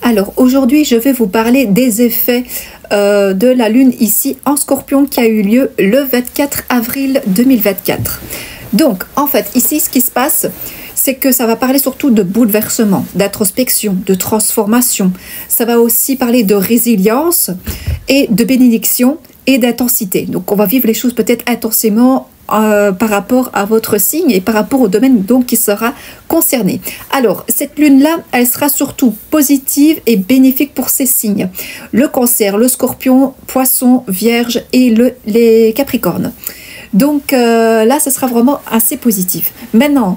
Alors aujourd'hui, je vais vous parler des effets de la Lune ici en Scorpion qui a eu lieu le 24 avril 2024. Donc en fait, ici ce qui se passe, c'est que ça va parler surtout de bouleversement, d'introspection, de transformation. Ça va aussi parler de résilience et de bénédiction et d'intensité. Donc on va vivre les choses peut-être intensément par rapport à votre signe et par rapport au domaine donc qui sera concerné. Alors cette lune-là, elle sera surtout positive et bénéfique pour ces signes. Le Cancer, le Scorpion, Poisson, Vierge et les Capricornes. Donc là, ce sera vraiment assez positif. Maintenant,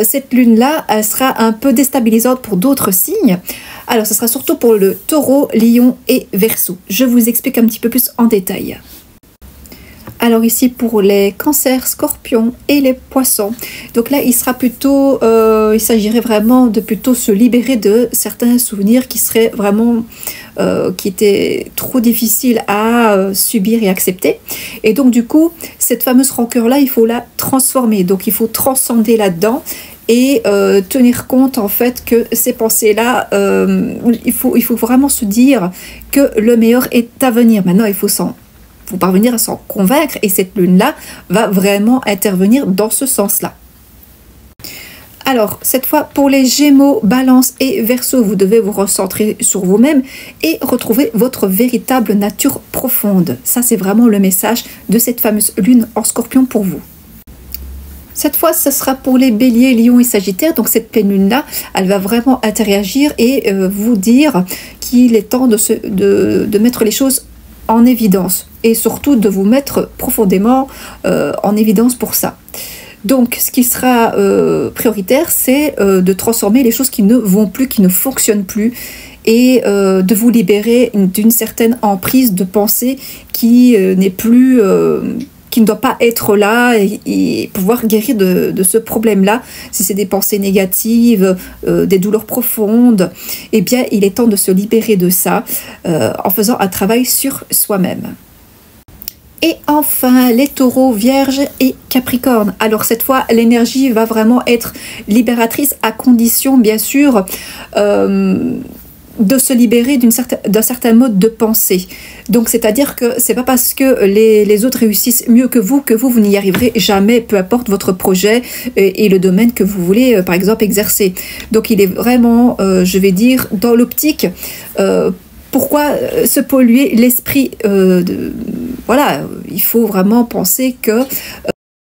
cette lune-là, elle sera un peu déstabilisante pour d'autres signes. Alors, ce sera surtout pour le Taureau, Lion et Verseau. Je vous explique un petit peu plus en détail. Alors ici pour les cancers, scorpions et les poissons. Donc là il sera plutôt, il s'agirait vraiment de plutôt se libérer de certains souvenirs qui seraient vraiment, qui étaient trop difficiles à subir et accepter. Et donc du coup cette fameuse rancœur là il faut la transformer. Donc il faut transcender là-dedans. Et tenir compte en fait que ces pensées-là, il faut vraiment se dire que le meilleur est à venir. Maintenant il faut parvenir à s'en convaincre et cette lune-là va vraiment intervenir dans ce sens-là. Alors, cette fois, pour les Gémeaux, Balance et Verseau, vous devez vous recentrer sur vous-même et retrouver votre véritable nature profonde. Ça, c'est vraiment le message de cette fameuse lune en Scorpion pour vous. Cette fois, ce sera pour les Béliers, Lions et Sagittaires. Donc cette pleine lune-là, elle va vraiment interagir et vous dire qu'il est temps de mettre les choses en évidence et surtout de vous mettre profondément en évidence pour ça. Donc ce qui sera prioritaire, c'est de transformer les choses qui ne vont plus, qui ne fonctionnent plus et de vous libérer d'une certaine emprise de pensée qui n'est plus... qui ne doit pas être là et pouvoir guérir de ce problème-là. Si c'est des pensées négatives, des douleurs profondes, eh bien, il est temps de se libérer de ça en faisant un travail sur soi-même. Et enfin, les Taureaux, Vierges et Capricornes. Alors cette fois, l'énergie va vraiment être libératrice à condition, bien sûr, de se libérer d'un certain mode de pensée. Donc c'est-à-dire que c'est pas parce que les autres réussissent mieux que vous n'y arriverez jamais, peu importe votre projet et le domaine que vous voulez par exemple exercer. Donc il est vraiment, je vais dire, dans l'optique, pourquoi se polluer l'esprit voilà, il faut vraiment penser que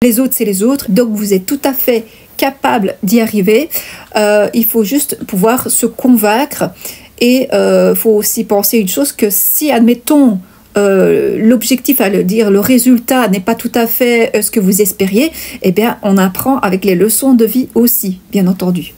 les autres c'est les autres, donc vous êtes tout à fait capable d'y arriver. Il faut juste pouvoir se convaincre. Et il faut aussi penser une chose, que si, admettons, l'objectif, à le dire, le résultat n'est pas tout à fait ce que vous espériez, eh bien, on apprend avec les leçons de vie aussi, bien entendu.